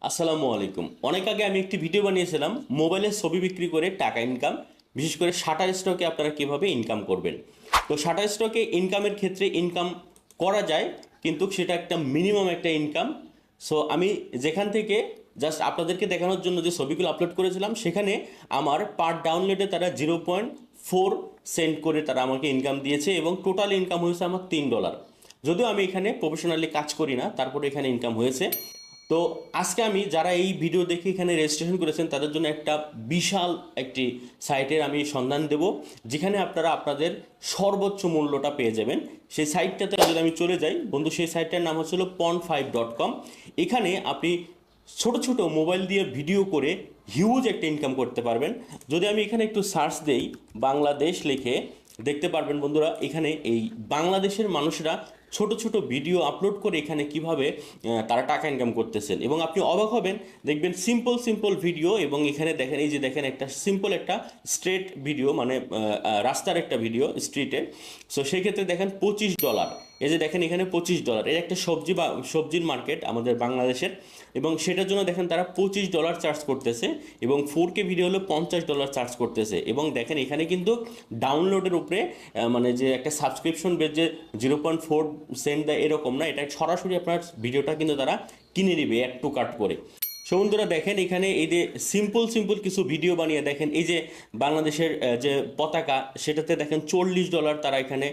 আসসালামু আলাইকুম। অনেক আগে আমি একটি ভিডিও বানিয়েছিলাম মোবাইলে ছবি বিক্রি করে টাকা ইনকাম, বিশেষ করে শাটার স্টকে আপনারা কিভাবে ইনকাম করবেন। তো শাটার স্টকে ইনকামের ক্ষেত্রে ইনকাম করা যায়, কিন্তু সেটা একটা মিনিমাম একটা ইনকাম। সো আমি যেখান থেকে জাস্ট আপনাদেরকে দেখানোর জন্য যে ছবিগুলো আপলোড করেছিলাম, সেখানে আমার পার ডাউনলোডে তারা 0.4 সেন্ট করে তারা আমাকে ইনকাম দিয়েছে এবং টোটাল ইনকাম হয়েছে আমার $3। যদিও আমি এখানে প্রফেশনালি কাজ করি না, তারপরে এখানে ইনকাম হয়েছে। তো আজকে আমি যারা এই ভিডিও দেখে এখানে রেজিস্ট্রেশন করেছেন তাদের জন্য একটা বিশাল একটি সাইটের আমি সন্ধান দেব, যেখানে আপনারা আপনাদের সর্বোচ্চ মূল্যটা পেয়ে যাবেন। সেই সাইটটাতে যদি আমি চলে যাই বন্ধু, সেই সাইটটার নাম হচ্ছিল pond5.com। এখানে আপনি ছোট ছোট মোবাইল দিয়ে ভিডিও করে হিউজ একটা ইনকাম করতে পারবেন। যদি আমি এখানে একটু সার্চ দেই বাংলাদেশ লিখে, দেখতে পারবেন বন্ধুরা এখানে এই বাংলাদেশের মানুষরা ছোট ছোট ভিডিও আপলোড করে এখানে কিভাবে তারা টাকা ইনকাম করতেছেন, এবং আপনি অবাক হবেন। দেখবেন সিম্পল সিম্পল ভিডিও, এবং এখানে দেখেন, এই যে দেখেন একটা সিম্পল একটা স্ট্রেট ভিডিও, মানে রাস্তার একটা ভিডিও স্ট্রিটে। সো সেই ক্ষেত্রে দেখেন $25। এই যে দেখেন এখানে $25, এর একটা সবজি বা সবজির মার্কেট আমাদের বাংলাদেশের, এবং সেটার জন্য দেখেন তারা $25 চার্জ করতেছে, এবং 4K ভিডিও হলো $50 চার্জ করতেছে। এবং দেখেন এখানে কিন্তু ডাউনলোডের উপরে মানে যে একটা সাবস্ক্রিপশন বেস যে 0.4 সেন্ট দেয় এরকম না, এটা সরাসরি আপনার ভিডিওটা কিন্তু তারা কিনে নেবে অ্যাড টু কার্ট করে। সো বন্ধুরা দেখেন এখানে এই যে সিম্পল সিম্পল কিছু ভিডিও বানিয়ে দেখেন, এই যে বাংলাদেশের যে পতাকা, সেটাতে দেখেন $40 তারা এখানে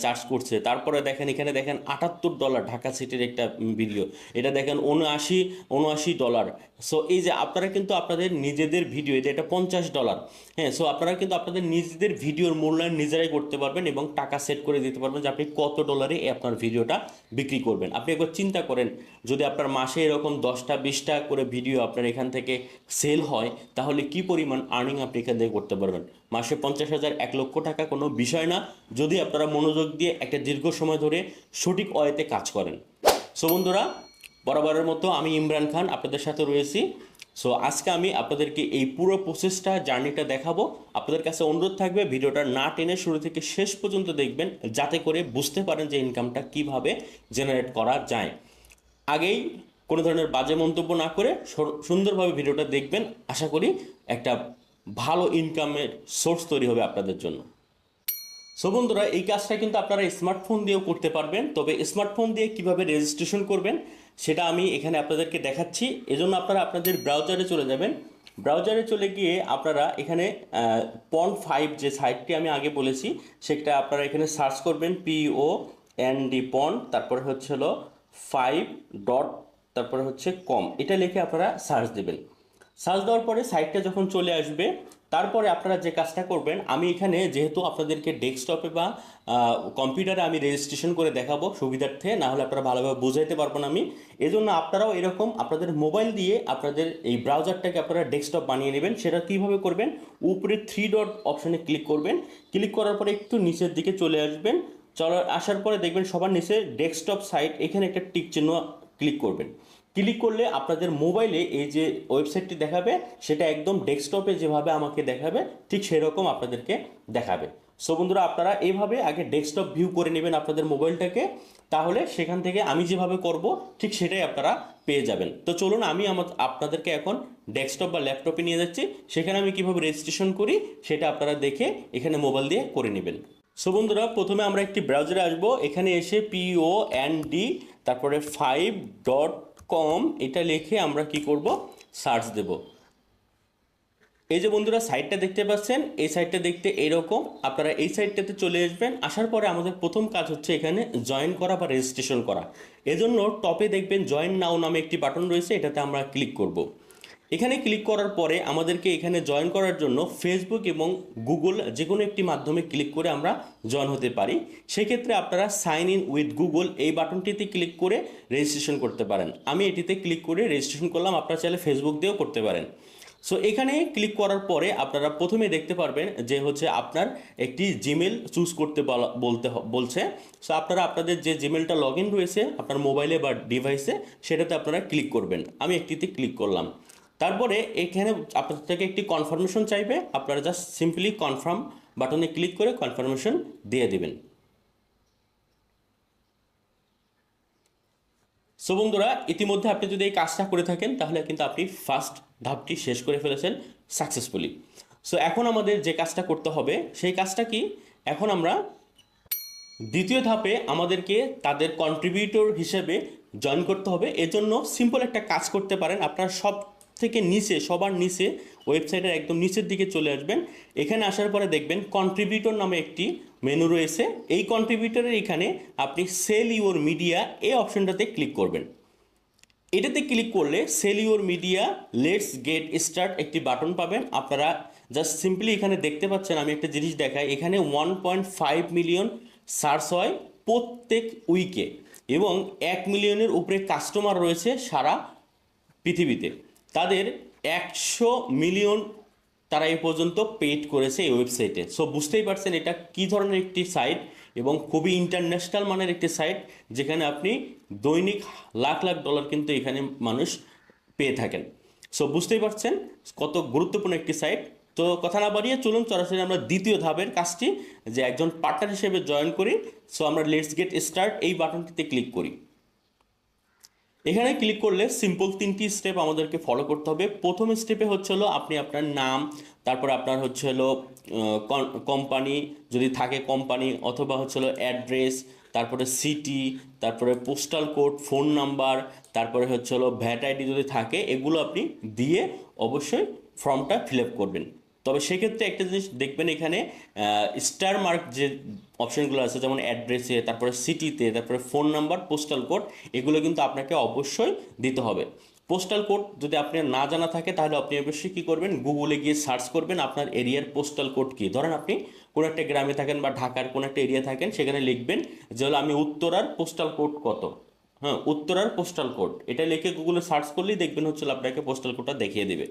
চার্জ করছে। তারপরে দেখেন এখানে দেখেন $78 ঢাকা সিটির একটা ভিডিও, এটা দেখেন 79 $79। সো এই যে আপনারা কিন্তু আপনাদের নিজেদের ভিডিও, এটা $50। হ্যাঁ, সো আপনারা কিন্তু আপনাদের নিজেদের ভিডিওর মূল্যায়ন নিজেরাই করতে পারবেন এবং টাকা সেট করে দিতে পারবেন যে আপনি কত ডলারে আপনার ভিডিওটা বিক্রি করবেন। আপনি একবার চিন্তা করেন, যদি আপনার মাসে এরকম 10টা 20টা করে ভিডিও আপনার এখান থেকে সেল হয়, তাহলে কি পরিমাণ আর্নিং আপনি এখান থেকে করতে পারবেন। মাসে 50,000 1 লক্ষ টাকা কোনো বিষয় না, যদি আপনারা মনোযোগ দিয়ে একটা দীর্ঘ সময় ধরে সঠিক ওয়েতে কাজ করেন। সো বন্ধুরা, বরাবরের মতো আমি ইমরান খান আপনাদের সাথে রয়েছি। সো আজকে আমি আপনাদেরকে এই পুরো প্রসেসটা, জার্নিটা দেখাবো। আপনাদের কাছে অনুরোধ থাকবে ভিডিওটা না টেনে শুরু থেকে শেষ পর্যন্ত দেখবেন, যাতে করে বুঝতে পারেন যে ইনকামটা কিভাবে জেনারেট করা যায়। আগেই কোনো ধরনের বাজে মন্তব্য না করে সুন্দরভাবে ভিডিওটা দেখবেন। আশা করি একটা ভালো ইনকামের সোর্স তৈরি হবে আপনাদের জন্য। সো বন্ধুরা, এই কাজটা কিন্তু আপনারা স্মার্টফোন দিয়েও করতে পারবেন, তবে স্মার্টফোন দিয়ে কিভাবে রেজিস্ট্রেশন করবেন সেটা আমি এখানে আপনাদেরকে দেখাচ্ছি। এজন্য আপনারা আপনাদের ব্রাউজারে চলে যাবেন। ব্রাউজারে চলে গিয়ে আপনারা এখানে pond5 যে সাইটটি আমি আগে বলেছি, সেটা আপনারা এখানে সার্চ করবেন POND, তারপরে হচ্ছে হলো 5 তারপরে হচ্ছে কম, এটা লিখে আপনারা সার্চ দেবেন। সার্চ দেওয়ার পরে সাইটটা যখন চলে আসবে, তারপরে আপনারা যে কাজটা করবেন, আমি এখানে যেহেতু আপনাদেরকে ডেস্কটপে বা কম্পিউটারে আমি রেজিস্ট্রেশন করে দেখাবো সুবিধার্থে, না হলে আপনারা ভালোভাবে বুঝাইতে পারবো না আমি। এজন্য আপনারাও এরকম আপনাদের মোবাইল দিয়ে আপনাদের এই ব্রাউজারটাকে আপনারা ডেস্কটপ বানিয়ে নেবেন। সেটা কীভাবে করবেন, উপরে 3 ডট অপশানে ক্লিক করবেন। ক্লিক করার পরে একটু নিচের দিকে চলে আসবেন। আসার পরে দেখবেন সবার নিচে ডেস্কটপ সাইট, এখানে একটা টিক চিহ্ন ক্লিক করবেন। ক্লিক করলে আপনাদের মোবাইলে এই যে ওয়েবসাইটটি দেখাবে, সেটা একদম ডেস্কটপে যেভাবে আমাকে দেখাবে ঠিক সেরকম আপনাদেরকে দেখাবে। সো বন্ধুরা, আপনারা এইভাবে আগে ডেস্কটপ ভিউ করে নেবেন আপনাদের মোবাইলটাকে, তাহলে সেখান থেকে আমি যেভাবে করব ঠিক সেটাই আপনারা পেয়ে যাবেন। তো চলুন আমি আপনাদেরকে এখন ডেস্কটপ বা ল্যাপটপে নিয়ে যাচ্ছি, সেখানে আমি কিভাবে রেজিস্ট্রেশন করি সেটা আপনারা দেখে এখানে মোবাইল দিয়ে করে নেবেন। সো বন্ধুরা, প্রথমে আমরা একটি ব্রাউজারে আসব। এখানে এসে POND তারপরে 5.com এটা লিখে আমরা কি করব, সার্চ দেব। এই যে বন্ধুরা সাইটটা দেখতে পাচ্ছেন, এই সাইটটা দেখতে এরকম। আপনারা এই সাইটটাতে চলে আসবেন। আসার পরে আমাদের প্রথম কাজ হচ্ছে এখানে জয়েন করা বা রেজিস্ট্রেশন করা। এজন্য টপে দেখবেন জয়েন নাও নামে একটি বাটন রয়েছে, এটাতে আমরা ক্লিক করব। এখানে ক্লিক করার পরে আমাদেরকে এখানে জয়েন করার জন্য ফেসবুক এবং গুগল যে কোনো একটি মাধ্যমে ক্লিক করে আমরা জয়েন হতে পারি। সেক্ষেত্রে আপনারা সাইন ইন উইথ গুগল এই বাটনটিতে ক্লিক করে রেজিস্ট্রেশন করতে পারেন। আমি এটিতে ক্লিক করে রেজিস্ট্রেশন করলাম, আপনারা চাইলে ফেসবুক দিয়েও করতে পারেন। সো এখানে ক্লিক করার পরে আপনারা প্রথমে দেখতে পারবেন যে হচ্ছে আপনার একটি জিমেল চুজ করতে বলছে। সো আপনারা আপনাদের যে জিমেলটা লগ ইন রয়েছে আপনার মোবাইলে বা ডিভাইসে, সেটাতে আপনারা ক্লিক করবেন। আমি একটিতে ক্লিক করলাম। তারপরে এখানে আপনাদের থেকে একটি কনফার্মেশন চাইবে, আপনারা জাস্ট সিম্পলি কনফার্ম বাটনে ক্লিক করে কনফার্মেশন দিয়ে দেবেন। সো বন্ধুরা, ইতিমধ্যে আপনি যদি এই কাজটা করে থাকেন তাহলে কিন্তু আপনি ফার্স্ট ধাপটি শেষ করে ফেলেছেন সাকসেসফুলি। সো এখন আমাদের যে কাজটা করতে হবে সেই কাজটা কি, এখন আমরা দ্বিতীয় ধাপে আমাদেরকে তাদের কন্ট্রিবিউটর হিসেবে জয়েন করতে হবে। এজন্য সিম্পল একটা কাজ করতে পারেন, আপনার সব থেকে নিচে, সবার নিচে, ওয়েবসাইটের একদম নিচের দিকে চলে আসবেন। এখানে আসার পরে দেখবেন কন্ট্রিবিউটর নামে একটি মেনু রয়েছে। এই কন্ট্রিবিউটরের এখানে আপনি সেল ইউর মিডিয়া এই অপশনটাতে ক্লিক করবেন। এটাতে ক্লিক করলে sell your media let's get start একটি বাটন পাবেন। আপনারা জাস্ট সিম্পলি এখানে দেখতে পাচ্ছেন, আমি একটা জিনিস দেখাই, এখানে 1.5 মিলিয়ন সার্চ হয় প্রত্যেক উইকে এবং 1 মিলিয়নের উপরে কাস্টমার রয়েছে সারা পৃথিবীতে। তাদের 100 মিলিয়ন তারা এ পর্যন্ত পেড করেছে এই ওয়েবসাইটে। সো বুঝতেই পারছেন এটা কী ধরনের একটি সাইট এবং খুবই ইন্টারন্যাশনাল মানের একটি সাইট, যেখানে আপনি দৈনিক লাখ লাখ ডলার কিন্তু এখানে মানুষ পেয়ে থাকেন। সো বুঝতেই পারছেন কত গুরুত্বপূর্ণ একটি সাইট। তো কথা না বাড়িয়ে চলুন সরাসরি আমরা দ্বিতীয় ধাপের কাজটি, যে একজন পার্টনার হিসেবে জয়েন করি। সো আমরা লেটস গেট স্টার্ট এই বাটনটিতে ক্লিক করি। এখানে ক্লিক করলে সিম্পল 3টি স্টেপ আমাদেরকে ফলো করতে হবে। প্রথম স্টেপে হচ্ছে হলো আপনি আপনার নাম, তারপর আপনার হচ্ছে হলো কোম্পানি যদি থাকে কোম্পানি, অথবা হচ্ছে হলো অ্যাড্রেস, তারপরে সিটি, তারপরে পোস্টাল কোড, ফোন নাম্বার, তারপরে হচ্ছে হলো ভ্যাট আইডি যদি থাকে, এগুলো আপনি দিয়ে অবশ্যই ফর্মটা ফিল আপ করবেন। তবে সেক্ষেত্রে একটা জিনিস দেখবেন, এখানে স্টার মার্ক যে অপশনগুলো আছে, যেমন অ্যাড্রেসে, তারপরে সিটিতে, তারপরে ফোন নাম্বার, পোস্টাল কোড, এগুলো কিন্তু আপনাকে অবশ্যই দিতে হবে। পোস্টাল কোড যদি আপনার না জানা থাকে তাহলে আপনি অবশ্যই কী করবেন, গুগলে গিয়ে সার্চ করবেন আপনার এরিয়ার পোস্টাল কোড কী। ধরেন আপনি কোনো একটা গ্রামে থাকেন বা ঢাকার কোনো একটা এরিয়া থাকেন, সেখানে লিখবেন যে হলো আমি উত্তরার পোস্টাল কোড কত, হ্যাঁ উত্তরার পোস্টাল কোড, এটা লিখে গুগলে সার্চ করলেই দেখবেন হচ্ছে আপনাকে পোস্টাল কোডটা দেখিয়ে দেবে।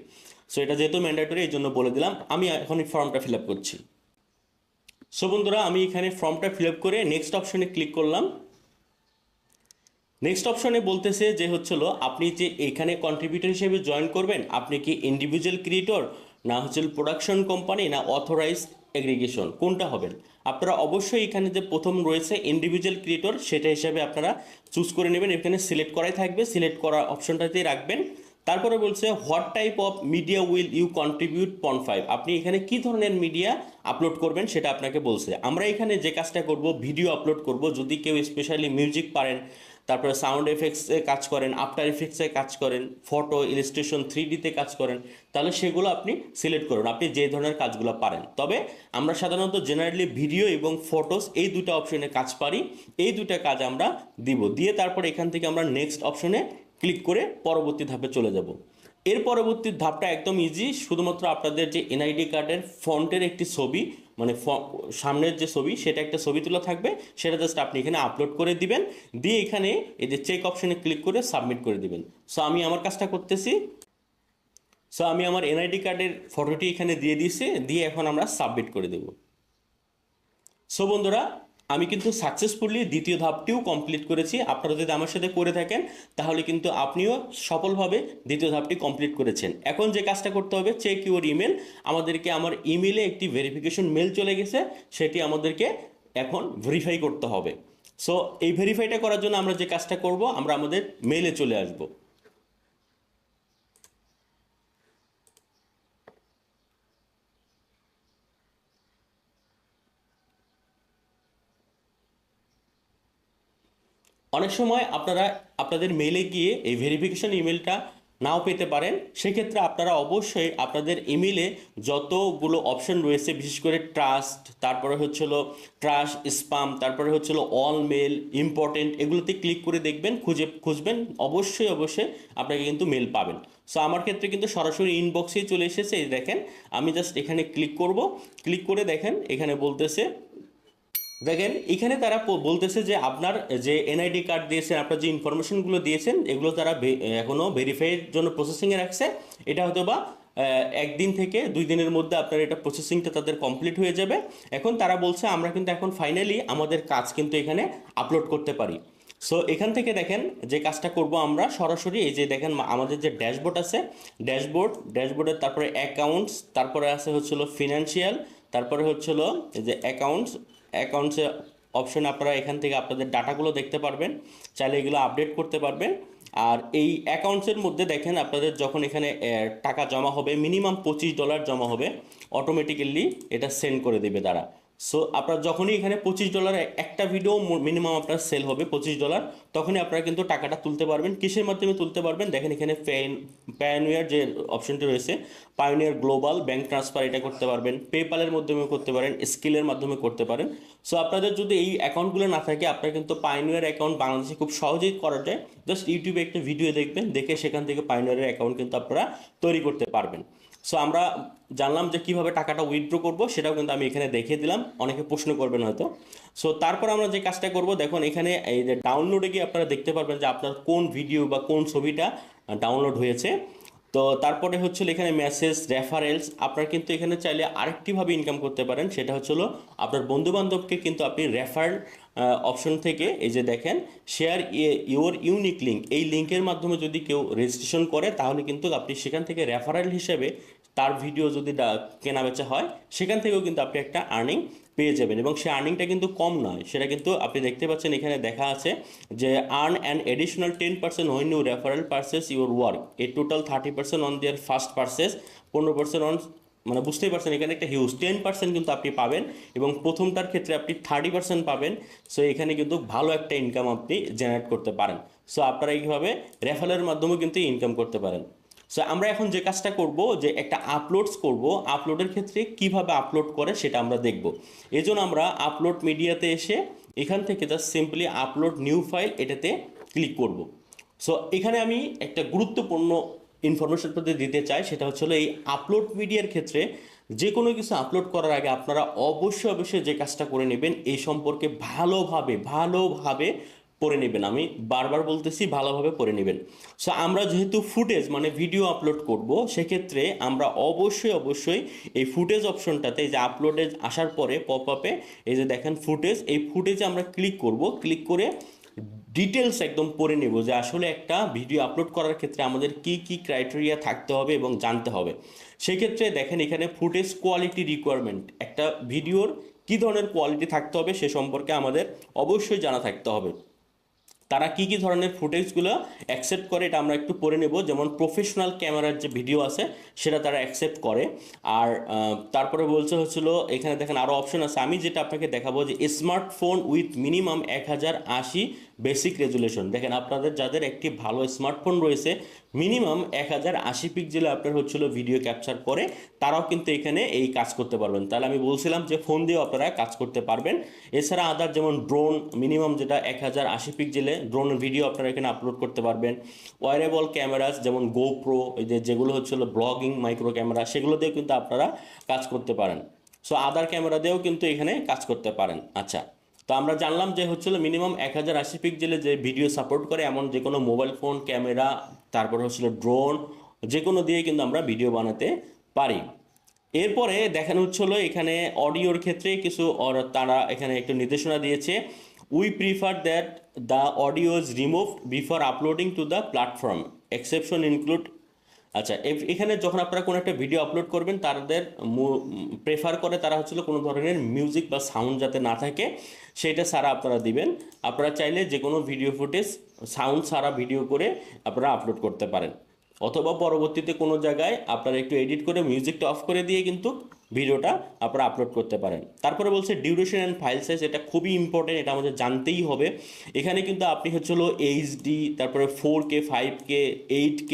সো এটা যেহেতু ম্যান্ডেটরি এই জন্য বলে দিলাম। আমি এখন এই ফর্মটা ফিল আপ করছি। সো বন্ধুরা, আমি এখানে ফর্মটা ফিল আপ করে নেক্সট অপশনে ক্লিক করলাম। নেক্সট অপশনে বলতেছে যে হচ্ছিল আপনি যে এখানে কন্ট্রিবিউটর হিসেবে জয়েন করবেন, আপনি কি ইন্ডিভিজুয়াল ক্রিয়েটর, না হচ্ছে প্রোডাকশন কোম্পানি, না অথরাইজড এগ্রিগেশন, কোনটা হবেন। আপনারা অবশ্যই এখানে যে প্রথম রয়েছে ইন্ডিভিজুয়াল ক্রিয়েটর, সেটা হিসাবে আপনারা চুজ করে নেবেন। এখানে সিলেক্ট করাই থাকবে, সিলেক্ট করা অপশনটাতেই রাখবেন। তারপরে বলছে what type of media will you contribute 0.5, আপনি এখানে কি ধরনের মিডিয়া আপলোড করবেন সেটা আপনাকে বলছে। আমরা এখানে যে কাজটা করব, ভিডিও আপলোড করব। যদি কেউ স্পেশালি মিউজিক পারেন, তারপরে সাউন্ড এফেক্টসে কাজ করেন, আফটার এফেক্টসে কাজ করেন, ফটো ইলাস্ট্রেশন 3Dতে কাজ করেন, তাহলে সেগুলো আপনি সিলেক্ট করুন, আপনি যে ধরনের কাজগুলো পারেন। তবে আমরা সাধারণত জেনারেলি ভিডিও এবং ফটোস এই দুটো অপশনে কাজ পারি, এই দুটো কাজ আমরা দিব। দিয়ে তারপর এখান থেকে আমরা নেক্সট অপশনে ক্লিক করে পরবর্তী ধাপে চলে যাব। এর পরবর্তী ধাপটা একদম ইজি, শুধুমাত্র আপনাদের যে এনআইডি কার্ডের ফন্টের একটি ছবি, মানে সামনের যে ছবি, সেটা একটা ছবি তোলা থাকবে, সেটা জাস্ট আপনি এখানে আপলোড করে দিবেন। দিয়ে এখানে এই যে চেক অপশনে ক্লিক করে সাবমিট করে দিবেন। সো আমি আমার কাজটা করতেছি। সো আমি আমার এনআইডি কার্ডের ফটোটি এখানে দিয়ে দিয়েছি, দিয়ে এখন আমরা সাবমিট করে দেব। সো বন্ধুরা, আমি কিন্তু সাকসেসফুলি দ্বিতীয় ধাপটিও কমপ্লিট করেছি। আপনারা যদি আমার সাথে করে থাকেন তাহলে কিন্তু আপনিও সফলভাবে দ্বিতীয় ধাপটি কমপ্লিট করেছেন। এখন যে কাজটা করতে হবে, চেক ইউর ইমেল, আমাদেরকে আমার ইমেলে একটি ভেরিফিকেশন মেল চলে গেছে, সেটি আমাদেরকে এখন ভেরিফাই করতে হবে। সো এই ভেরিফাইটা করার জন্য আমরা যে কাজটা করব, আমরা আমাদের মেলে চলে আসব। অনেক সময় আপনারা আপনাদের মেইলে গিয়ে এই ভেরিফিকেশন ইমেলটা নাও পেতে পারেন। সেক্ষেত্রে আপনারা অবশ্যই আপনাদের ইমেলে যতগুলো অপশন রয়েছে, বিশেষ করে ট্রাস্ট, তারপরে হচ্ছিল ট্রাশ স্পাম, তারপরে হচ্ছিল অল মেল, ইম্পর্টেন্ট, এগুলোতে ক্লিক করে দেখবেন, খুঁজবেন, অবশ্যই অবশ্যই আপনাকে কিন্তু মেল পাবেন। সো আমার ক্ষেত্রে কিন্তু সরাসরি ইনবক্সেই চলে এসেছে। এই দেখেন, আমি জাস্ট এখানে ক্লিক করব, ক্লিক করে দেখেন এখানে বলতেছে, দেখেন এখানে তারা বলতেছে যে আপনার যে এনআইডি কার্ড দিয়েছেন, আপনার যে ইনফরমেশনগুলো দিয়েছেন, এগুলো তারা এখনও ভেরিফাইয়ের জন্য প্রসেসিংয়ে রাখছে। এটা হয়তো বা 1 দিন থেকে 2 দিনের মধ্যে আপনার এটা প্রসেসিংটা তাদের কমপ্লিট হয়ে যাবে। এখন তারা বলছে আমরা কিন্তু এখন ফাইনালি আমাদের কাজ কিন্তু এখানে আপলোড করতে পারি। সো এখান থেকে দেখেন যে কাজটা করব আমরা সরাসরি, এই যে দেখেন আমাদের যে ড্যাশবোর্ড আছে, ড্যাশবোর্ডের তারপরে অ্যাকাউন্টস, তারপরে আছে হচ্ছিল ফিনান্সিয়াল, তারপরে হচ্ছিল এই যে অ্যাকাউন্টসে অপশন আপনারা এখান থেকে আপনাদের ডাটাগুলো দেখতে পারবেন, চাইলে এগুলো আপডেট করতে পারবেন। আর এই অ্যাকাউন্টসের মধ্যে দেখেন আপনাদের যখন এখানে টাকা জমা হবে মিনিমাম $25 জমা হবে, অটোমেটিক্যালি এটা সেন্ড করে দেবে তারা। সো আপনার যখনই এখানে $25 একটা ভিডিও মিনিমাম আপনার সেল হবে $25, তখনই আপনারা কিন্তু টাকাটা তুলতে পারবেন। কিসের মাধ্যমে তুলতে পারবেন দেখেন এখানে পায়োনিয়ার যে অপশনটি রয়েছে, পায়োনিয়ার গ্লোবাল ব্যাংক ট্রান্সফার এটা করতে পারবেন, পেপ্যালের মাধ্যমে করতে পারেন, স্কিলের মাধ্যমে করতে পারেন। সো আপনাদের যদি এই অ্যাকাউন্টগুলো না থাকে আপনারা কিন্তু পায়োনিয়ার অ্যাকাউন্ট বাংলাদেশে খুব সহজেই করা যায়। জাস্ট ইউটিউবে একটা ভিডিও দেখবেন, দেখে সেখান থেকে পায়োনিয়ারের অ্যাকাউন্ট কিন্তু আপনারা তৈরি করতে পারবেন। সো আমরা জানলাম যে কিভাবে টাকাটা উইথড্র করব, সেটাও কিন্তু আমি এখানে দেখিয়ে দিলাম, অনেকে প্রশ্ন করবেন হয়তো। সো তারপর আমরা যে কাজটা করব দেখুন এখানে এই যে ডাউনলোডে গিয়ে আপনারা দেখতে পারবেন যে আপনার কোন ভিডিও বা কোন ছবিটা ডাউনলোড হয়েছে। তো তারপরে হচ্ছে এখানে মেসেজ রেফারেলস, আপনারা কিন্তু এখানে চাইলে আরেকটিভাবে ইনকাম করতে পারেন, সেটা হচ্ছে আপনার বন্ধুবান্ধবকে কিন্তু আপনি রেফার অপশন থেকে এই যে দেখেন শেয়ার ইউর ইউনিক লিঙ্ক, এই লিঙ্কের মাধ্যমে যদি কেউ রেজিস্ট্রেশন করে তাহলে কিন্তু আপনি সেখান থেকে রেফারেল হিসেবে তার ভিডিও যদি কেনা বেচা হয় সেখান থেকেও কিন্তু আপনি একটা আর্নিং পেয়ে যাবেন। এবং সেই আর্নিংটা কিন্তু কম নয়, সেটা কিন্তু আপনি দেখতে পাচ্ছেন এখানে দেখা আছে যে earn an additional 10% when you referral purchase your work, a total 30% on their first purchase, 15% on, মানে বুঝতেই পারছেন এখানে একটা হিউজ 10% কিন্তু আপনি পাবেন এবং প্রথমটার ক্ষেত্রে আপনি 30% পাবেন। সো এখানে কিন্তু ভালো একটা ইনকাম আপনি জেনারেট করতে পারেন। সো আপনারা এইভাবে রেফারেলের মাধ্যমে কিন্তু ইনকাম করতে পারেন। সো আমরা এখন যে কাজটা করব যে একটা আপলোডস করব, আপলোডের ক্ষেত্রে কিভাবে আপলোড করে সেটা আমরা দেখব। এই জন্য আমরা আপলোড মিডিয়াতে এসে এখান থেকে just simply upload new file এটাতে ক্লিক করব। সো এখানে আমি একটা গুরুত্বপূর্ণ ইনফরমেশন আপনাদের দিতে চাই, সেটা হচ্ছে এই আপলোড মিডিয়ার ক্ষেত্রে যে কোনো কিছু আপলোড করার আগে আপনারা অবশ্যই যে কাজটা করে নেবেন এই সম্পর্কে ভালোভাবে পড়ে নেবেন। আমি বারবার বলতেছি ভালোভাবে পড়ে নেবেন। সো আমরা যেহেতু ফুটেজ মানে ভিডিও আপলোড করব, সেক্ষেত্রে আমরা অবশ্যই এই ফুটেজ অপশনটাতে এই যে আপলোডে আসার পরে পপ আপে এই যে দেখেন ফুটেজ, এই ফুটেজে আমরা ক্লিক করব। ক্লিক করে ডিটেলস একদম পড়ে নেব যে আসলে একটা ভিডিও আপলোড করার ক্ষেত্রে আমাদের কি ক্রাইটেরিয়া থাকতে হবে এবং জানতে হবে। সেক্ষেত্রে দেখেন এখানে ফুটেজ কোয়ালিটি রিকোয়ারমেন্ট, একটা ভিডিওর কী ধরনের কোয়ালিটি থাকতে হবে সে সম্পর্কে আমাদের অবশ্যই জানা থাকতে হবে। তারা কি ধরনের ফুটেজগুলো অ্যাকসেপ্ট করে এটা আমরা একটু পড়ে নেব। যেমন প্রফেশনাল ক্যামেরার যে ভিডিও আছে সেটা তারা অ্যাকসেপ্ট করে। আর তারপরে বলছে এখানে দেখেন আরও অপশন আছে, আমি যেটা আপনাকে দেখাবো যে smartphone with minimum 1080 basic resolution. দেখেন আপনাদের যাদের একটি ভালো স্মার্টফোন রয়েছে মিনিমাম 1080 পিক্সেলে আপনার ভিডিও ক্যাপচার করে তারাও কিন্তু এখানে এই কাজ করতে পারবেন। তাহলে আমি বলছিলাম যে ফোন দিয়েও আপনারা কাজ করতে পারবেন। এছাড়া আদার যেমন ড্রোন মিনিমাম যেটা 1080 পিক্সেলে ড্রোনের ভিডিও আপনারা এখানে আপলোড করতে পারবেন। ওয়ারেবল ক্যামেরাস যেমন গোপ্রো, এই যেগুলো ব্লগিং মাইক্রো ক্যামেরা, সেগুলো দিয়েও কিন্তু আপনারা কাজ করতে পারেন। সো আদার ক্যামেরা দিয়েও কিন্তু এখানে কাজ করতে পারেন। আচ্ছা, তো আমরা জানলাম যে মিনিমাম 1080 পিক্সেলে যে ভিডিও সাপোর্ট করে এমন যে কোনো মোবাইল ফোন ক্যামেরা, তারপর ড্রোন, যে কোনো দিয়ে কিন্তু আমরা ভিডিও বানাতে পারি। এরপরে দেখানো এখানে অডিওর ক্ষেত্রে কিছু তারা এখানে একটু নির্দেশনা দিয়েছে। We prefer that the audio is removed before uploading to the platform, exception include. আচ্ছা, এখানে যখন আপনারা কোনো একটা ভিডিও আপলোড করবেন তাদের প্রেফার করে তারা কোনো ধরনের মিউজিক বা সাউন্ড যাতে না থাকে সেইটা ছাড়া আপনারা দিবেন। আপনারা চাইলে যে কোনো ভিডিও ফুটেজ সাউন্ড ছাড়া ভিডিও করে আপনারা আপলোড করতে পারেন, অথবা পরবর্তীতে কোনো জায়গায় আপনারা একটু এডিট করে মিউজিকটা অফ করে দিয়ে কিন্তু ভিডিওটা আপনারা আপলোড করতে পারেন। তারপরে বলছে ডিউরেশন অ্যান্ড ফাইল সাইজ, এটা খুবই ইম্পর্টেন্ট, এটা আমাদের জানতেই হবে। এখানে কিন্তু আপনি এইচডি, তারপরে 4K 5K 8K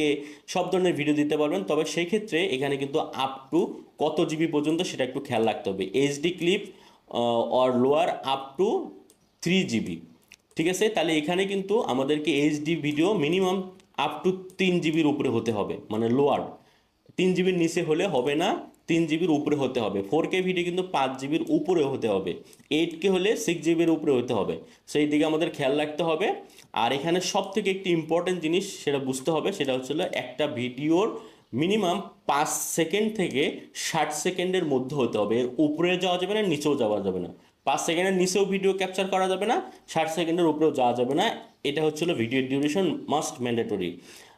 সব ধরনের ভিডিও দিতে পারবেন। তবে সেই ক্ষেত্রে এখানে কিন্তু আপ টু কত জিবি পর্যন্ত সেটা একটু খেয়াল রাখতে হবে। HD clip or lower up to 3 GB, ঠিক আছে? তাহলে এখানে কিন্তু আমাদেরকে HD video minimum up to 3 GB উপরে হতে হবে, মানে লোয়ার 3 GB নিচে হলে হবে না, 3 GB উপরে হতে হবে। 4K ভিডিও কিন্তু 5 GB উপরে হতে হবে, 8K হলে 6 GB উপরে হতে হবে। সেই দিকে আমাদের খেয়াল রাখতে হবে। আর এখানে সব থেকে একটি ইম্পর্টেন্ট জিনিস সেটা বুঝতে হবে, সেটা একটা ভিডিওর মিনিমাম 5 সেকেন্ড থেকে 60 সেকেন্ডের মধ্যে হতে হবে, এর উপরে যাওয়া যাবে না, নিচেও যাওয়া যাবে না। 5 সেকেন্ডের নিচেও ভিডিও ক্যাপচার করা যাবে না, 60 সেকেন্ডের উপরেও যাওয়া যাবে না। এটা ভিডিও ডিউরেশন মাস্ট ম্যান্ডেটরি।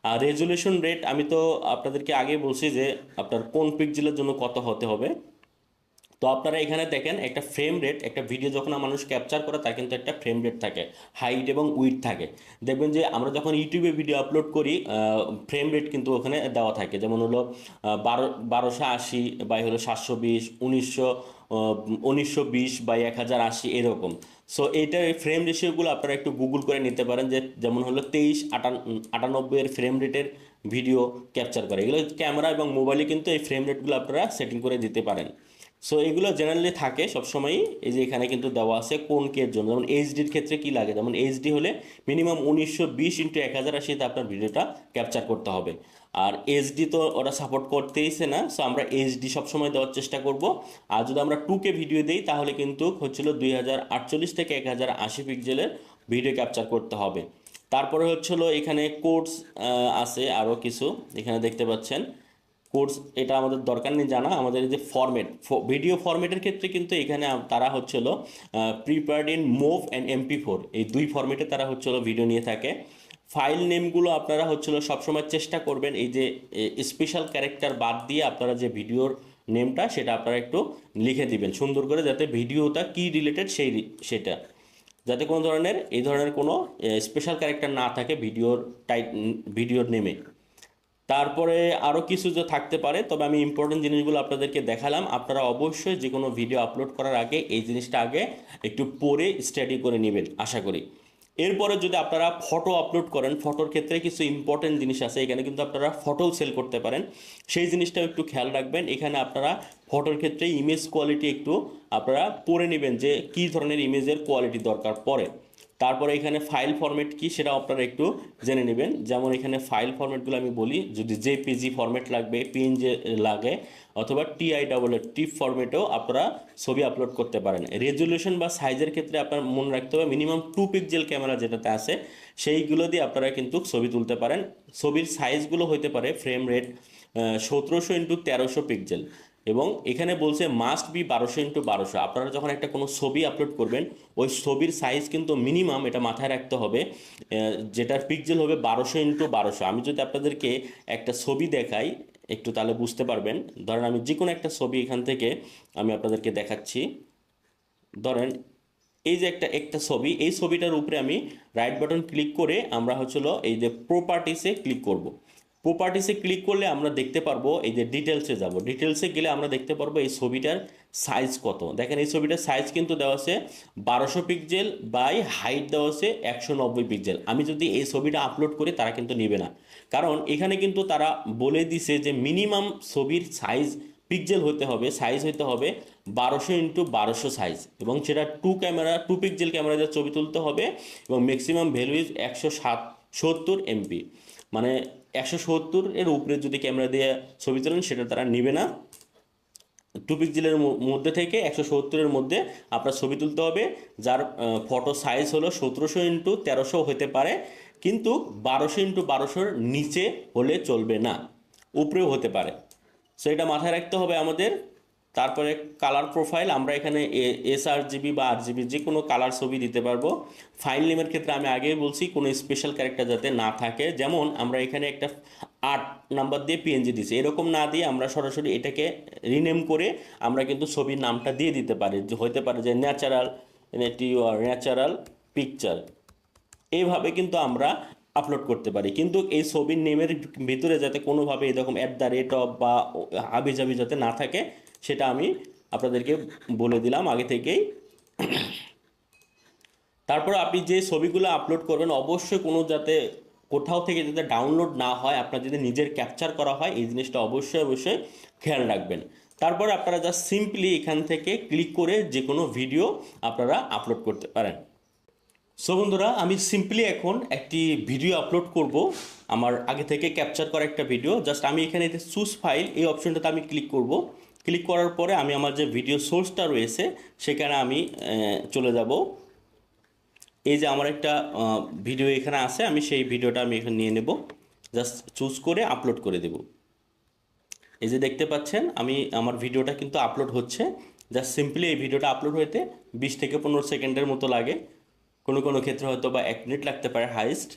আর রেজুলেশন রেট আমি তো আপনাদেরকে আগে বলছি যে আপনার কোন পিক্সেলের জন্য কত হতে হবে। তো আপনারা এখানে দেখেন একটা ফ্রেম রেট, একটা ভিডিও যখন মানুষ ক্যাপচার করে তার কিন্তু একটা ফ্রেম রেট থাকে, হাইট এবং উইডথ থাকে। দেখবেন যে আমরা যখন ইউটিউবে ভিডিও আপলোড করি ফ্রেম রেট কিন্তু ওখানে দেওয়া থাকে, যেমন হলো 1280 বাই হলো 720, 1920 বাই 1080 এরকম। সো এইটার ফ্রেম রেশিওগুলো আপনারা একটু গুগল করে নিতে পারেন, যে যেমন হলো 2398 এর ফ্রেম রেটের ভিডিও ক্যাপচার করে। এগুলো ক্যামেরা এবং মোবাইলে কিন্তু এই ফ্রেম রেটগুলো আপনারা সেটিং করে দিতে পারেন। সো এগুলো জেনারেলি থাকে সবসময়ই। এই যে এখানে কিন্তু দেওয়া আছে কোন কের জন্য, যেমন এইচডির ক্ষেত্রে কি লাগে, যেমন এইচডি হলে মিনিমাম 1920x1080 আপনার ভিডিওটা ক্যাপচার করতে হবে। আর এইচডি তো ওরা সাপোর্ট করতেইছে না, সো আমরা এইচডি সবসময় দেওয়ার চেষ্টা করব। আর যদি আমরা 2K ভিডিও দিই তাহলে কিন্তু হচ্ছিল 2048 থেকে 1080 পিক্সেলের ভিডিও ক্যাপচার করতে হবে। তারপরে হচ্ছিল এখানে কোডস আছে আরও কিছু, এখানে দেখতে পাচ্ছেন কোর্স। এটা আমাদের দরকার নেই জানা। আমাদের এই যে ফরম্যাট, ভিডিও ফরম্যাটের ক্ষেত্রে কিন্তু এখানে তারা হচ্ছিল prepared in move and MP4, এই দুই ফরম্যাটে তারা হচ্ছিল ভিডিও নিয়ে থাকে। ফাইল নেমগুলো আপনারা হচ্ছিল সবসময় চেষ্টা করবেন এই যে স্পেশাল ক্যারেক্টার বাদ দিয়ে আপনারা যে ভিডিওর নেমটা সেটা আপনারা একটু লিখে দিবেন সুন্দর করে, যাতে ভিডিওটা কি রিলেটেড সেটা, যাতে কোনো ধরনের এই ধরনের কোনো স্পেশাল ক্যারেক্টার না থাকে ভিডিওর নেমে। তারপরে আরও কিছু যে থাকতে পারে, তবে আমি ইম্পর্টেন্ট জিনিসগুলো আপনাদেরকে দেখালাম। আপনারা অবশ্যই যে কোনো ভিডিও আপলোড করার আগে এই জিনিসটা আগে একটু পড়ে স্টাডি করে নেবেন আশা করি। এরপরে যদি আপনারা ফটো আপলোড করেন, ফটোর ক্ষেত্রে কিছু ইম্পর্টেন্ট জিনিস আছে, এখানে কিন্তু আপনারা ফটোও সেল করতে পারেন, সেই জিনিসটাও একটু খেয়াল রাখবেন। এখানে আপনারা ফটোর ক্ষেত্রে ইমেজ কোয়ালিটি একটু আপনারা পড়ে নেবেন যে কী ধরনের ইমেজের কোয়ালিটি দরকার পড়ে। তারপরে এখানে ফাইল ফরম্যাট কি সেটা আপনারা একটু জেনে নেবেন। যেমন এখানে ফাইল ফরম্যাটগুলো আমি বলি, যদি জেপিজি ফরম্যাট লাগবে, পিএনজি লাগে, অথবা TIFF ফরম্যাটেও আপনারা ছবি আপলোড করতে পারেন। রেজলিউশন বা সাইজের ক্ষেত্রে আপনার মনে রাখতে হবে মিনিমাম 2 পিক্সেল ক্যামেরা যেটাতে আছে সেইগুলো দিয়ে আপনারা কিন্তু ছবি তুলতে পারেন। ছবির সাইজগুলো হতে পারে ফ্রেম রেট 1700x1300 পিক্সেল, এবং এখানে বলছে মাস্ট বি 1200x1200। আপনারা যখন একটা কোনো ছবি আপলোড করবেন ওই ছবির সাইজ কিন্তু মিনিমাম, এটা মাথায় রাখতে হবে, যেটার পিক্সেল হবে 1200x1200। আমি যদি আপনাদেরকে একটা ছবি দেখাই একটু তাহলে বুঝতে পারবেন। ধরেন আমি যে কোনো একটা ছবি এখান থেকে আমি আপনাদেরকে দেখাচ্ছি। ধরেন এই যে একটা ছবি, এই ছবিটার উপরে আমি রাইট বাটন ক্লিক করে আমরা হচ্ছিল এই যে প্রপার্টিসে ক্লিক করব। প্রপার্টিসে ক্লিক করলে আমরা দেখতে পারবো এই যে ডিটেলসে যাব, ডিটেলসে গেলে আমরা দেখতে পারবো এই ছবিটার সাইজ কত। দেখেন এই ছবিটার সাইজ কিন্তু দেওয়া আছে 1200 পিক্সেল বাই হাইট দেওয়া আছে 190 পিক্সেল। আমি যদি এই ছবিটা আপলোড করি তারা কিন্তু নেবে না, কারণ এখানে কিন্তু তারা বলে দিছে যে মিনিমাম ছবির সাইজ পিক্সেল হতে হবে, সাইজ হতে হবে 1200x1200 সাইজ, এবং সেটা 2 পিক্সেল ক্যামেরা দিয়ে ছবি তুলতে হবে, এবং ম্যাক্সিমাম ভ্যালু ইজ 170 MP। মানে 170 এর উপরে যদি ক্যামেরা দিয়ে ছবি তোলেন সেটা তারা নেবে না। 2 পিক্সেলের মধ্যে থেকে 170-এর মধ্যে আপনার ছবি তুলতে হবে, যার ফটো সাইজ হলো 1700x1300 হতে পারে, কিন্তু 1200x1200-র নিচে হলে চলবে না, উপরেও হতে পারে। সো এটা মাথায় রাখতে হবে আমাদের। তারপরে কালার প্রোফাইল, আমরা এখানে sRGB বা RGB যে কোনো কালার ছবি দিতে পারবো। ফাইল নেমের ক্ষেত্রে আমি আগেই বলছি কোনো স্পেশাল ক্যারেক্টার যাতে না থাকে, যেমন আমরা এখানে একটা 8 নাম্বার দিয়ে PNG দিছি, এরকম না দিয়ে আমরা সরাসরি এটাকে রিনেম করে আমরা কিন্তু ছবির নামটা দিয়ে দিতে পারি, যে হতে পারে যে ন্যাচারাল পিকচার, এইভাবে কিন্তু আমরা আপলোড করতে পারি। কিন্তু এই ছবির নেমের ভিতরে যাতে কোনোভাবে এরকম @ বা হাবিজাবি যাতে না থাকে সেটা আমি আপনাদেরকে বলে দিলাম আগে থেকেই। তারপর আপনি যে ছবিগুলো আপলোড করবেন অবশ্যই কোনো যাতে কোথাও থেকে যাতে ডাউনলোড না হয়, আপনার যদি নিজের ক্যাপচার করা হয় এই জিনিসটা অবশ্যই খেয়াল রাখবেন। তারপর আপনারা জাস্ট সিম্পলি এখান থেকে ক্লিক করে যে কোনো ভিডিও আপনারা আপলোড করতে পারেন। সো বন্ধুরা, আমি সিম্পলি এখন একটি ভিডিও আপলোড করব, আমার আগে থেকে ক্যাপচার করা একটা ভিডিও। জাস্ট আমি এখানে চুজ ফাইল এই অপশনটাতে আমি ক্লিক করব। ক্লিক করার পরে আমি আমার যে ভিডিও সোর্সটা রয়েছে সেখানে আমি চলে যাব। এই যে আমার একটা ভিডিও এখানে আছে, আমি সেই ভিডিওটা আমি এখানে নিয়ে নেব, জাস্ট চুজ করে আপলোড করে দেব। এই যে দেখতে পাচ্ছেন আমার ভিডিওটা কিন্তু আপলোড হচ্ছে। জাস্ট সিম্পলি এই ভিডিওটা আপলোড হতে 20 থেকে 15 সেকেন্ডের মতো লাগে, কোনো ক্ষেত্রে হয়তো বা 1 মিনিট লাগতে পারে হাইস্ট।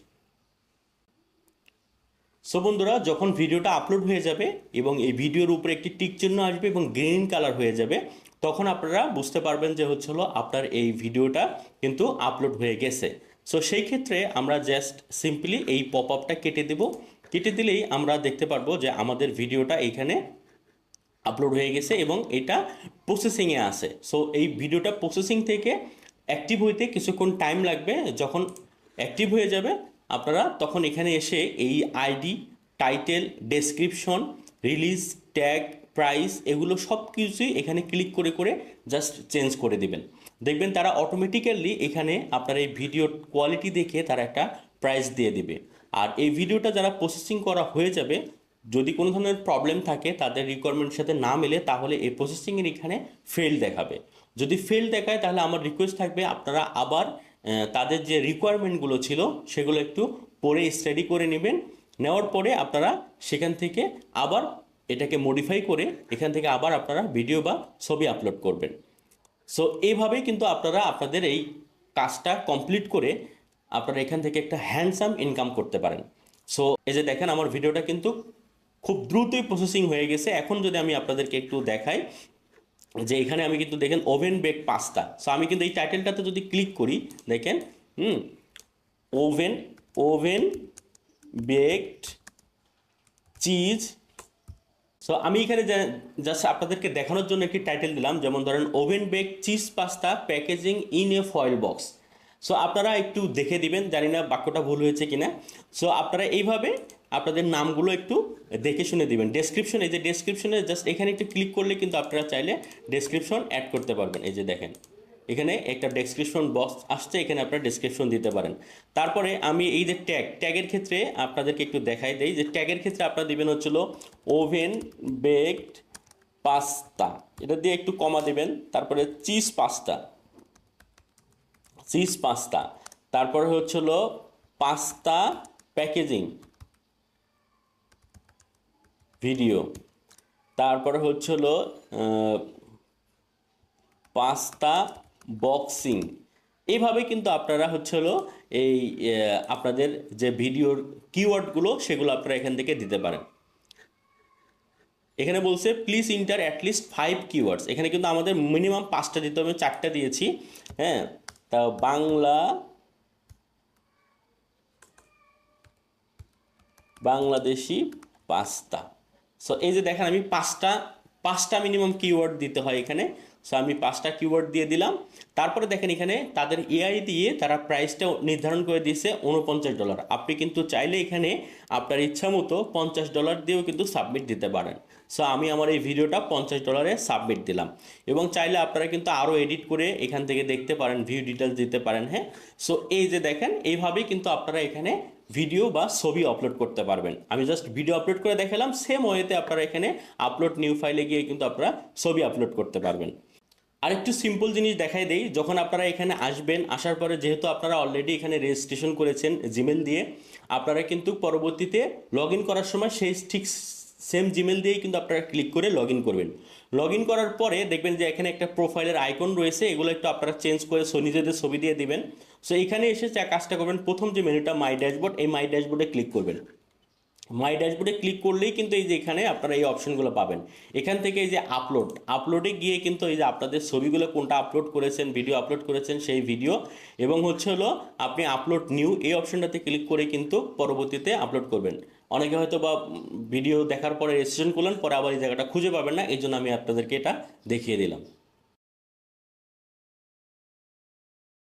সো বন্ধুরা, যখন ভিডিওটা আপলোড হয়ে যাবে এবং এই ভিডিওর উপরে একটি টিক চিহ্ন আসবে এবং গ্রিন কালার হয়ে যাবে, তখন আপনারা বুঝতে পারবেন যে হচ্ছে হলো আপনার এই ভিডিওটা কিন্তু আপলোড হয়ে গেছে। সো সেই ক্ষেত্রে আমরা জাস্ট সিম্পলি এই পপ আপটা কেটে দেব, কেটে দিলেই আমরা দেখতে পারবো যে আমাদের ভিডিওটা এইখানে আপলোড হয়ে গেছে এবং এটা প্রসেসিংয়ে আছে। সো এই ভিডিওটা প্রসেসিং থেকে অ্যাক্টিভ হইতে কিছুক্ষণ টাইম লাগবে। যখন অ্যাক্টিভ হয়ে যাবে আপনারা তখন এখানে এসে এই ID, title, description, release, tag, price এগুলো সব কিছুই এখানে ক্লিক করে করে জাস্ট চেঞ্জ করে দিবেন। দেখবেন তারা অটোমেটিক্যালি এখানে আপনার এই ভিডিওর কোয়ালিটি দেখে তারা একটা প্রাইস দিয়ে দিবে। আর এই ভিডিওটা যারা প্রসেসিং করা হয়ে যাবে, যদি কোনো ধরনের প্রবলেম থাকে তাদের রিকোয়ারমেন্টের সাথে না মেলে, তাহলে এই প্রসেসিংয়ের এখানে ফেল দেখাবে। যদি ফেল দেখায় তাহলে আমার রিকোয়েস্ট থাকবে আপনারা আবার তাদের যে রিকোয়ারমেন্টগুলো ছিল সেগুলো একটু পড়ে স্টাডি করে নেবেন। নেওয়ার পরে আপনারা সেখান থেকে আবার এটাকে মডিফাই করে এখান থেকে আবার আপনারা ভিডিও বা ছবি আপলোড করবেন। সো এইভাবেই কিন্তু আপনারা আপনাদের এই কাজটা কমপ্লিট করে আপনারা এখান থেকে একটা হ্যান্ডসাম ইনকাম করতে পারেন। সো এই যে দেখেন আমার ভিডিওটা কিন্তু খুব দ্রুতই প্রসেসিং হয়ে গেছে। এখন যদি আমি আপনাদেরকে একটু দেখাই যে এখানে আমি কিন্তু দেখেন ওভেন বেক পাস্তা। সো আমি কিন্তু এই টাইটেলটাতে যদি ক্লিক করি দেখেন oven oven baked cheese. So আমি এখানে জাস্ট আপনাদেরকে দেখানোর জন্য একটি টাইটেল দিলাম, যেমন ধরেন oven bake cheese pasta packaging in a foil box. So আপনারা একটু দেখে দিবেন, জানি না বাক্যটা ভুল হয়েছে কিনা। সো আপনারা এইভাবে আপনাদের নামগুলো একটু দেখে শুনে দিবেন। ডেসক্রিপশন, এই যে ডেসক্রিপশনে জাস্ট এখানে একটু ক্লিক করলে কিন্তু আপনারা চাইলে ডেসক্রিপশন অ্যাড করতে পারবেন। এই যে দেখেন এখানে একটা ডেসক্রিপশন বক্স আসছে, এখানে আপনারা ডেসক্রিপশন দিতে পারেন। তারপরে আমি এই যে ট্যাগের ক্ষেত্রে আপনাদেরকে একটু দেখাই দেই যে ট্যাগের ক্ষেত্রে আপনারা দিবেন হচ্ছিল ওভেন বেকড পাস্তা, এটা দিয়ে একটু কমা দিবেন। তারপরে চিজ পাস্তা, চিজ পাস্তা, তারপরে হচ্ছিল পাস্তা প্যাকেজিং ভিডিও, তারপরে হচ্ছিল পাস্তা বক্সিং। এইভাবে কিন্তু আপনারা হচ্ছিল এই আপনাদের যে ভিডিওর কিওয়ার্ডগুলো সেগুলো আপনারা এখান থেকে দিতে পারেন। এখানে বলছে প্লিজ ইন্টার অ্যাটলিস্ট 5 কিওয়ার্ডস। এখানে কিন্তু আমাদের মিনিমাম 5টা দিতে হবে, 4টা দিয়েছি। হ্যাঁ, তা বাংলাদেশি পাস্তা। সো এই যে দেখেন আমি পাঁচটা মিনিমাম কিওয়ার্ড দিতে হয় এখানে। সো আমি 5টা কিওয়ার্ড দিয়ে দিলাম। তারপরে দেখেন এখানে তাদের এআই দিয়ে তারা প্রাইসটা নির্ধারণ করে দিয়েছে $49। আপনি কিন্তু চাইলে এখানে আপনার ইচ্ছা মতো $50 দিয়েও কিন্তু সাবমিট দিতে পারেন। সো আমি আমার এই ভিডিওটা $50 সাবমিট দিলাম। এবং চাইলে আপনারা কিন্তু আরও এডিট করে এখান থেকে দেখতে পারেন, ভিউ ডিটেলস দিতে পারেন। হ্যাঁ, সো এই যে দেখেন এইভাবেই কিন্তু আপনারা এখানে ভিডিও বা ছবি আপলোড করতে পারবেন। আমি জাস্ট ভিডিও আপলোড করে দেখালাম, সেম ওয়েতে আপনারা এখানে আপলোড নিউ ফাইলে গিয়ে কিন্তু আপনারা ছবি আপলোড করতে পারবেন। আরেকটু সিম্পল জিনিস দেখাই দেই, যখন আপনারা এখানে আসবেন, আসার পরে যেহেতু আপনারা অলরেডি এখানে রেজিস্ট্রেশন করেছেন জিমেল দিয়ে, আপনারা কিন্তু পরবর্তীতে লগ ইন করার সময় সেই ঠিক সেম জিমেল দিয়েই কিন্তু আপনারা ক্লিক করে লগ ইন করবেন। লগ ইন করার পরে দেখবেন যে এখানে একটা প্রোফাইলের আইকন রয়েছে, এগুলো একটু আপনারা চেঞ্জ করে নিজেদের ছবি দিয়ে দিবেন। সো এখানে এসে যা কাজটা করবেন, প্রথম যে মেনুটা মাই ড্যাশবোর্ড, এই মাই ড্যাশবোর্ডে ক্লিক করবেন। মাই ড্যাশবোর্ডে ক্লিক করলেই কিন্তু এই যে এখানে আপনারা এই অপশনগুলো পাবেন। এখান থেকে এই যে আপলোডে গিয়ে কিন্তু এই যে আপনাদের ছবিগুলো কোনটা আপলোড করেছেন, ভিডিও আপলোড করেছেন সেই ভিডিও, এবং হচ্ছে হলো আপনি আপলোড নিউ এই অপশনটাতে ক্লিক করে কিন্তু পরবর্তীতে আপলোড করবেন। অনেকে হয়তো বা ভিডিও দেখার পরে রেজিস্ট্রেশন করলেন, পরে আবার এই জায়গাটা খুঁজে পাবেন না, এই জন্য আমি আপনাদেরকে এটা দেখিয়ে দিলাম।